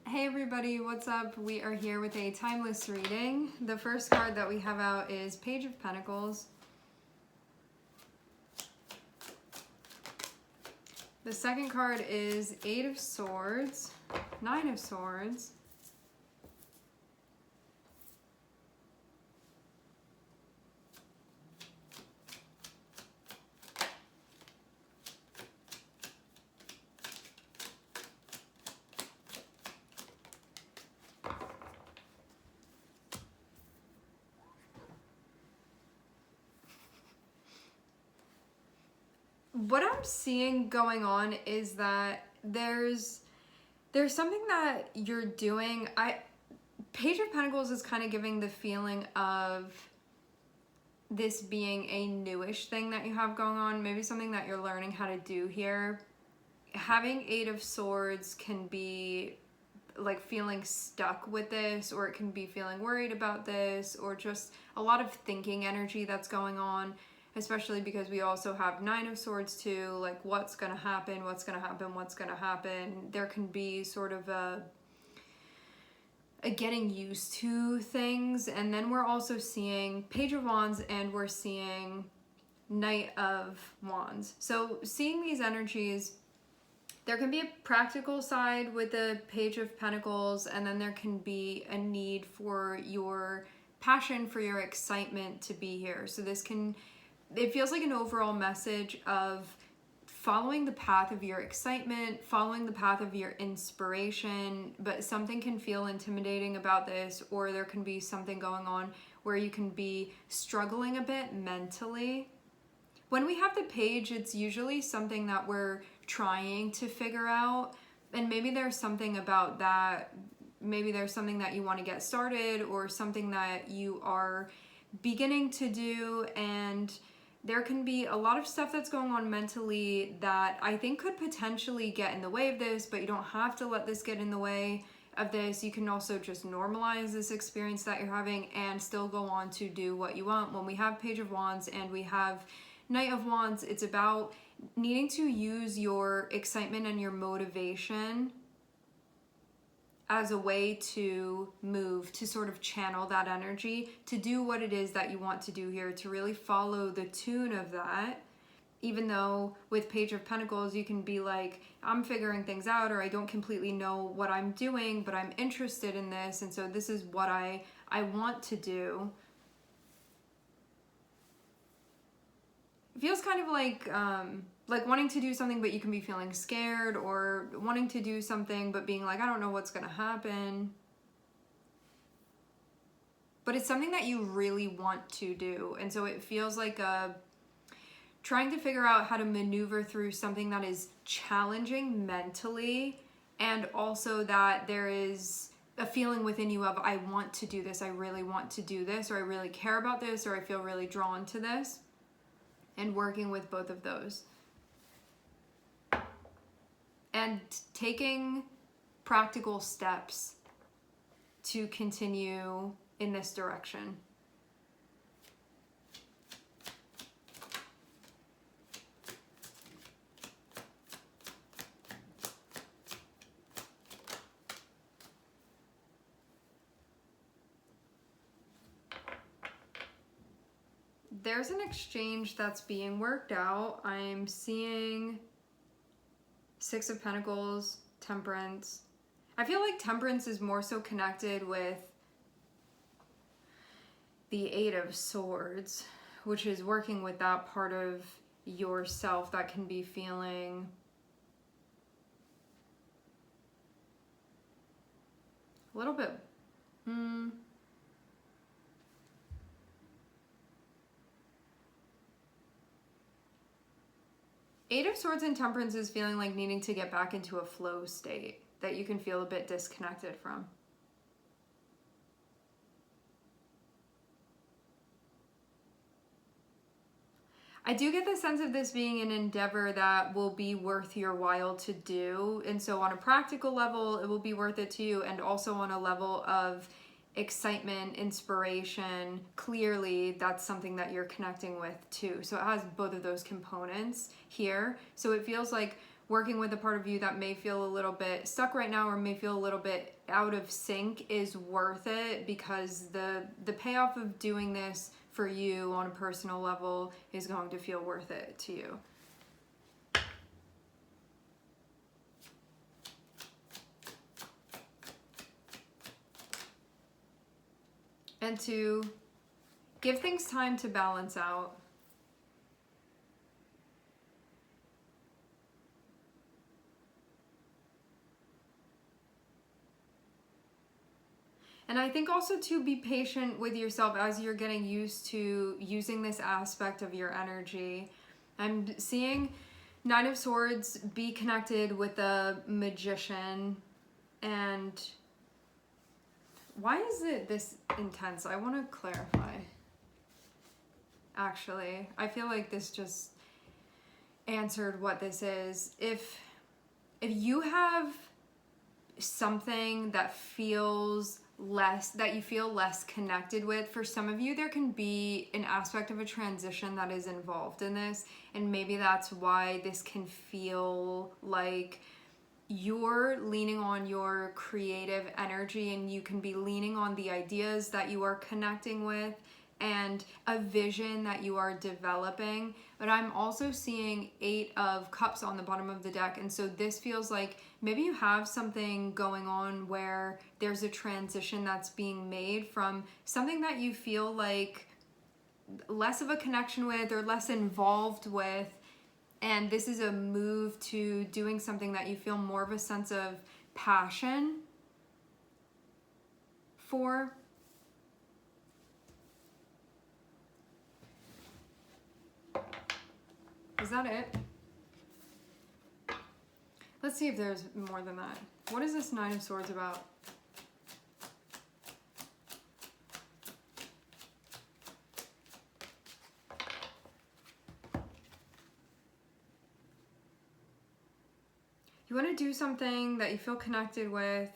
Hey everybody, what's up? We are here with a timeless reading. The first card that we have out is Page of Pentacles. The second card is Eight of Swords, Nine of Swords, what I'm seeing going on is that there's something that you're doing. Page of Pentacles is kind of giving the feeling of this being a newish thing that you have going on, maybe something that you're learning how to do here. Having Eight of Swords can be like feeling stuck with this, or it can be feeling worried about this, or just a lot of thinking energy that's going on, especially because we also have Nine of Swords too, like what's gonna happen, what's gonna happen, what's gonna happen. There can be sort of a getting used to things. And then we're also seeing Page of Wands and we're seeing Knight of Wands. So seeing these energies, there can be a practical side with the Page of Pentacles, and then there can be a need for your passion, for your excitement to be here. So it feels like an overall message of following the path of your excitement, following the path of your inspiration, but something can feel intimidating about this, or there can be something going on where you can be struggling a bit mentally. When we have the page, it's usually something that we're trying to figure out, and maybe there's something about that. Maybe there's something that you want to get started, or something that you are beginning to do, and there can be a lot of stuff that's going on mentally that I think could potentially get in the way of this, but you don't have to let this get in the way of this. You can also just normalize this experience that you're having and still go on to do what you want. When we have Page of Wands and we have Knight of Wands, it's about needing to use your excitement and your motivation as a way to move, to sort of channel that energy, to do what it is that you want to do here, to really follow the tune of that. Even though with Page of Pentacles, you can be like, I'm figuring things out, or I don't completely know what I'm doing, but I'm interested in this, and so this is what I want to do. It feels kind of like wanting to do something, but you can be feeling scared, or wanting to do something, but being like, I don't know what's going to happen. But it's something that you really want to do. And so it feels like trying to figure out how to maneuver through something that is challenging mentally, and also that there is a feeling within you of, I want to do this, I really want to do this, or I really care about this, or I feel really drawn to this. And working with both of those. And taking practical steps to continue in this direction. There's an exchange that's being worked out. I'm seeing Six of Pentacles, Temperance. I feel like Temperance is more so connected with the Eight of Swords, which is working with that part of yourself that can be feeling a little bit Eight of Swords and Temperance is feeling like needing to get back into a flow state that you can feel a bit disconnected from. I do get the sense of this being an endeavor that will be worth your while to do. And so on a practical level, it will be worth it to you. And also on a level of excitement, inspiration, clearly that's something that you're connecting with too. So it has both of those components here. So it feels like working with a part of you that may feel a little bit stuck right now or may feel a little bit out of sync is worth it, because the payoff of doing this for you on a personal level is going to feel worth it to you. And to give things time to balance out. And I think also to be patient with yourself as you're getting used to using this aspect of your energy. I'm seeing Nine of Swords be connected with the Magician. And why is it this intense? I want to clarify. Actually, I feel like this just answered what this is. If you have something that feels less, that you feel less connected with, for some of you there can be an aspect of a transition that is involved in this, and maybe that's why this can feel like you're leaning on your creative energy, and you can be leaning on the ideas that you are connecting with and a vision that you are developing. But I'm also seeing 8 of Cups on the bottom of the deck, and so this feels like maybe you have something going on where there's a transition that's being made from something that you feel like less of a connection with or less involved with, and this is a move to doing something that you feel more of a sense of passion for. Is that it? Let's see if there's more than that. What is this Nine of Swords about? You want to do something that you feel connected with,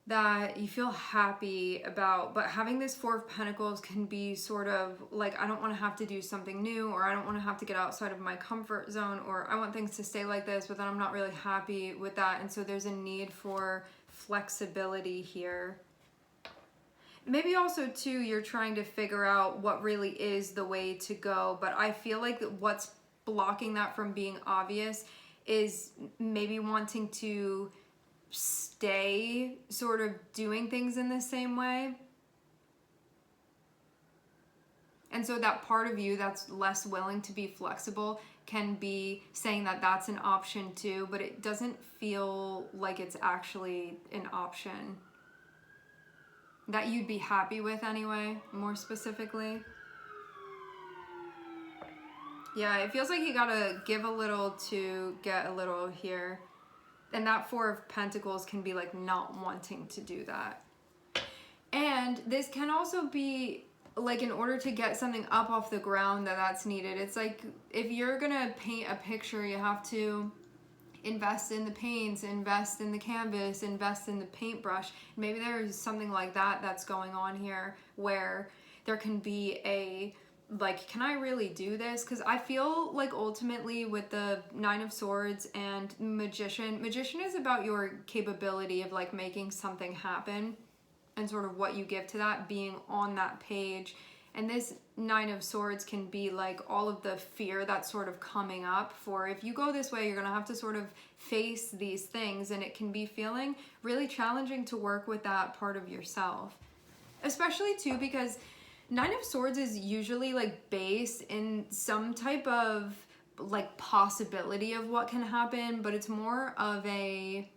that you feel happy about, but having this Four of Pentacles can be sort of like, I don't want to have to do something new, or I don't want to have to get outside of my comfort zone, or I want things to stay like this, but then I'm not really happy with that. And so there's a need for flexibility here. Maybe also too, you're trying to figure out what really is the way to go, but I feel like what's blocking that from being obvious is maybe wanting to stay sort of doing things in the same way. And so that part of you that's less willing to be flexible can be saying that that's an option too, but it doesn't feel like it's actually an option that you'd be happy with anyway, more specifically. Yeah, it feels like you gotta give a little to get a little here. And that Four of Pentacles can be like not wanting to do that. And this can also be like, in order to get something up off the ground that's needed. It's like, if you're gonna paint a picture, you have to invest in the paints, invest in the canvas, invest in the paintbrush. Maybe there's something like that that's going on here, where there can be a like, can I really do this? Because I feel like ultimately with the Nine of Swords and Magician is about your capability of like making something happen, and sort of what you give to that being on that page. And this Nine of Swords can be like all of the fear that's sort of coming up for, if you go this way, you're gonna have to sort of face these things, and it can be feeling really challenging to work with that part of yourself. Especially too, because Nine of Swords is usually like based in some type of like possibility of what can happen, but it's more of a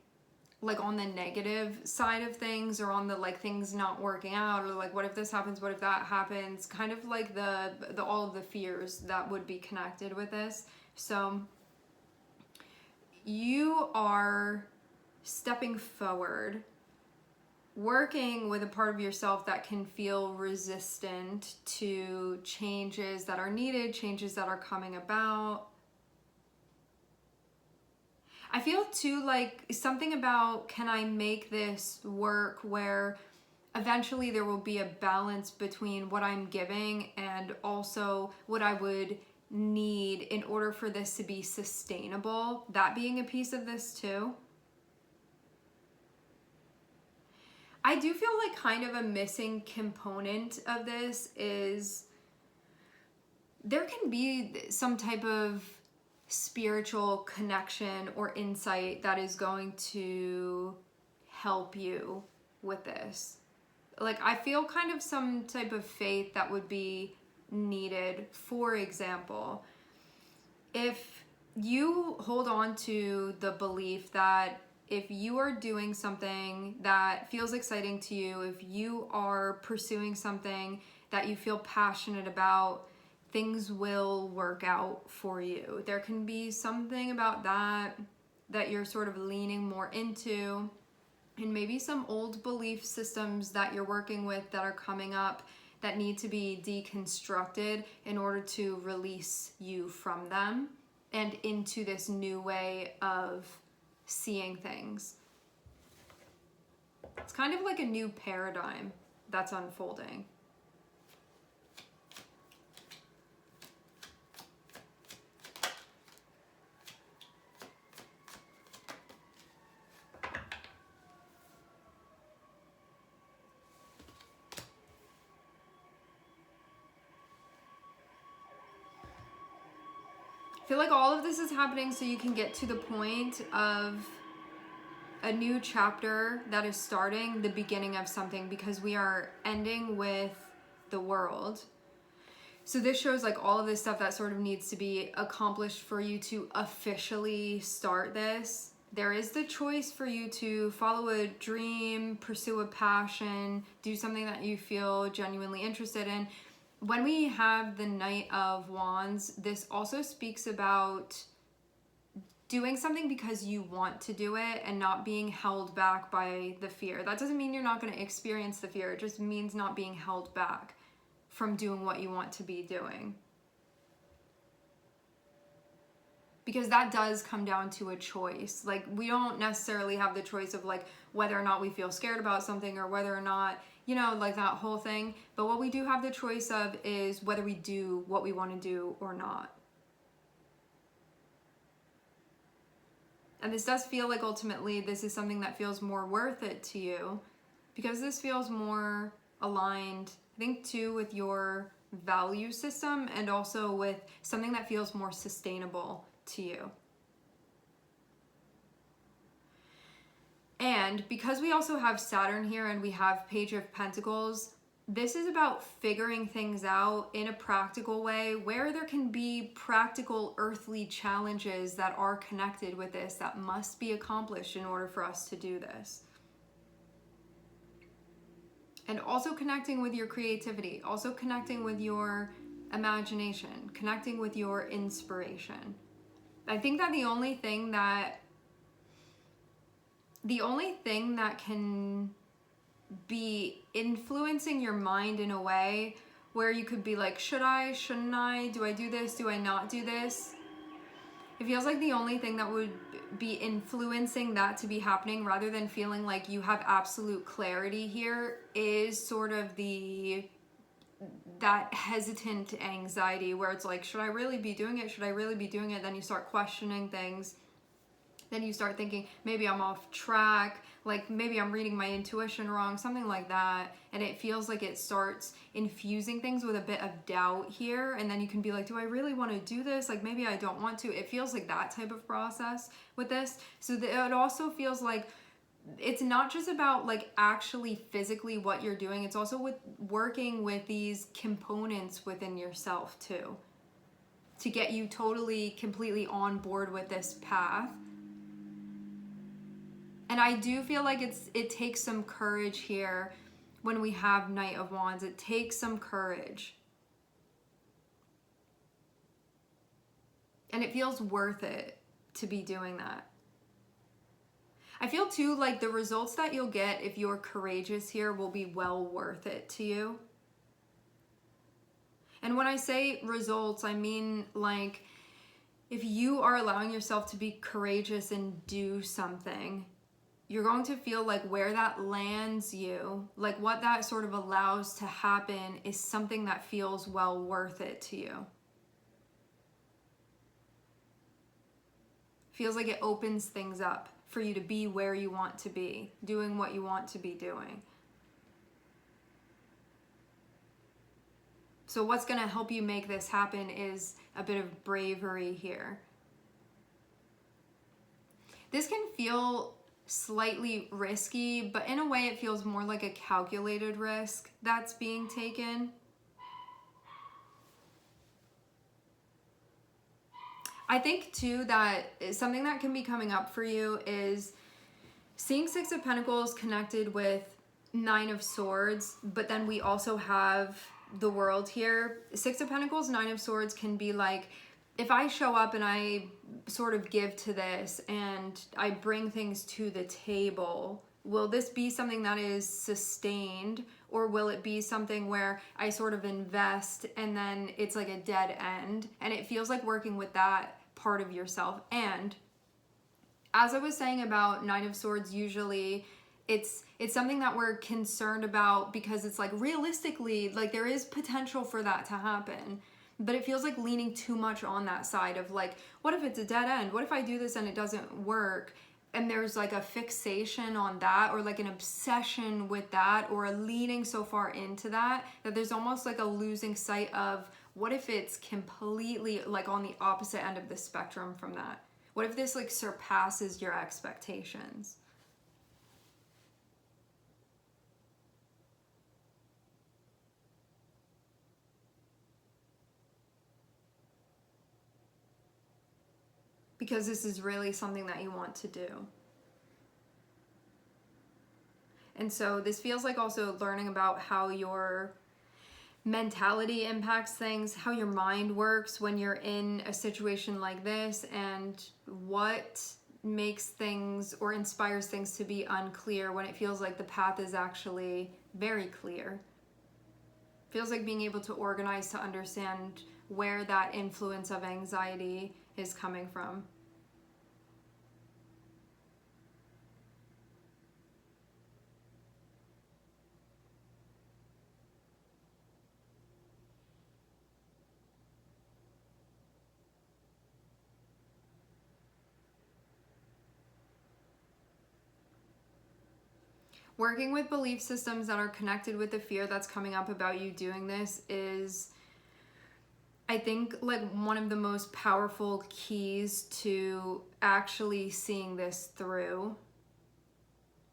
like on the negative side of things, or on the like things not working out, or like what if this happens, what if that happens, kind of like the all of the fears that would be connected with this. So you are stepping forward, working with a part of yourself that can feel resistant to changes that are needed, changes that are coming about. I feel too like something about, can I make this work, where eventually there will be a balance between what I'm giving and also what I would need in order for this to be sustainable, that being a piece of this too. I do feel like kind of a missing component of this is there can be some type of spiritual connection or insight that is going to help you with this. Like, I feel kind of some type of faith that would be needed. For example, if you hold on to the belief that if you are doing something that feels exciting to you, if you are pursuing something that you feel passionate about, things will work out for you. There can be something about that you're sort of leaning more into, and maybe some old belief systems that you're working with that are coming up that need to be deconstructed in order to release you from them and into this new way of seeing things. It's kind of like a new paradigm that's unfolding. I feel like all of this is happening so you can get to the point of a new chapter that is starting, the beginning of something, because we are ending with the world. So this shows like all of this stuff that sort of needs to be accomplished for you to officially start this. There is the choice for you to follow a dream, pursue a passion, do something that you feel genuinely interested in. When we have the Knight of Wands, this also speaks about doing something because you want to do it and not being held back by the fear. That doesn't mean you're not going to experience the fear. It just means not being held back from doing what you want to be doing. Because that does come down to a choice. Like, we don't necessarily have the choice of like whether or not we feel scared about something or whether or not, you know, like that whole thing. But what we do have the choice of is whether we do what we want to do or not. And this does feel like ultimately this is something that feels more worth it to you, because this feels more aligned, I think, too, with your value system and also with something that feels more sustainable to you. And because we also have Saturn here and we have Page of Pentacles, this is about figuring things out in a practical way where there can be practical earthly challenges that are connected with this that must be accomplished in order for us to do this. And also connecting with your creativity, also connecting with your imagination, connecting with your inspiration. I think that the only thing that can be influencing your mind in a way where you could be like, should I, shouldn't I, do I do this, do I not do this? It feels like the only thing that would be influencing that to be happening, rather than feeling like you have absolute clarity here, is sort of that hesitant anxiety where it's like, should I really be doing it? Should I really be doing it? Then you start questioning things. Then you start thinking, maybe I'm off track, like maybe I'm reading my intuition wrong, something like that. And it feels like it starts infusing things with a bit of doubt here. And then you can be like, do I really want to do this? Like maybe I don't want to. It feels like that type of process with this. So it also feels like it's not just about like actually physically what you're doing. It's also with working with these components within yourself too, to get you totally, completely on board with this path. And I do feel like it takes some courage here when we have Knight of Wands. It takes some courage. And it feels worth it to be doing that. I feel too like the results that you'll get if you're courageous here will be well worth it to you. And when I say results, I mean like if you are allowing yourself to be courageous and do something, you're going to feel like where that lands you, like what that sort of allows to happen, is something that feels well worth it to you. Feels like it opens things up for you to be where you want to be, doing what you want to be doing. So what's going to help you make this happen is a bit of bravery here. This can feel slightly risky, but in a way it feels more like a calculated risk that's being taken. I think too that something that can be coming up for you is seeing Six of Pentacles connected with Nine of Swords, but then we also have the World here. Six of Pentacles, Nine of Swords can be like, if I show up and I sort of give to this and I bring things to the table, will this be something that is sustained, or will it be something where I sort of invest and then it's like a dead end? And it feels like working with that part of yourself. And as I was saying about Nine of Swords, usually it's something that we're concerned about because it's like realistically, like there is potential for that to happen. But it feels like leaning too much on that side of like, what if it's a dead end? What if I do this and it doesn't work? And there's like a fixation on that, or like an obsession with that, or a leaning so far into that there's almost like a losing sight of what if it's completely like on the opposite end of the spectrum from that? What if this like surpasses your expectations? Because this is really something that you want to do. And so this feels like also learning about how your mentality impacts things, how your mind works when you're in a situation like this, and what makes things or inspires things to be unclear when it feels like the path is actually very clear. Feels like being able to organize to understand where that influence of anxiety is coming from. Working with belief systems that are connected with the fear that's coming up about you doing this is, I think, like one of the most powerful keys to actually seeing this through.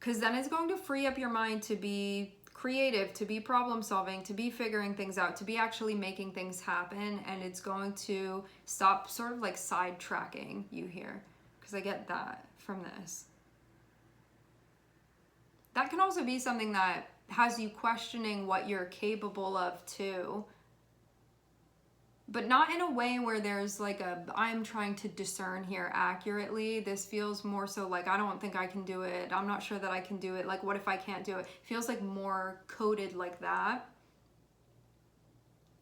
Because then it's going to free up your mind to be creative, to be problem solving, to be figuring things out, to be actually making things happen. And it's going to stop sort of like sidetracking you here. Because I get that from this. That can also be something that has you questioning what you're capable of too. But not in a way where there's like I'm trying to discern here accurately. This feels more so like, I don't think I can do it. I'm not sure that I can do it. Like, what if I can't do it? Feels like more coded like that.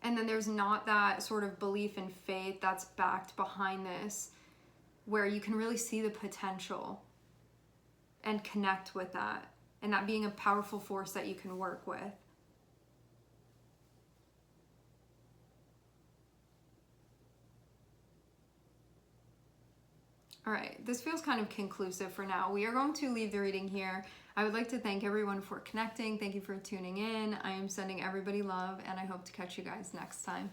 And then there's not that sort of belief and faith that's backed behind this, where you can really see the potential and connect with that. And that being a powerful force that you can work with. All right, this feels kind of conclusive for now. We are going to leave the reading here. I would like to thank everyone for connecting. Thank you for tuning in. I am sending everybody love, and I hope to catch you guys next time.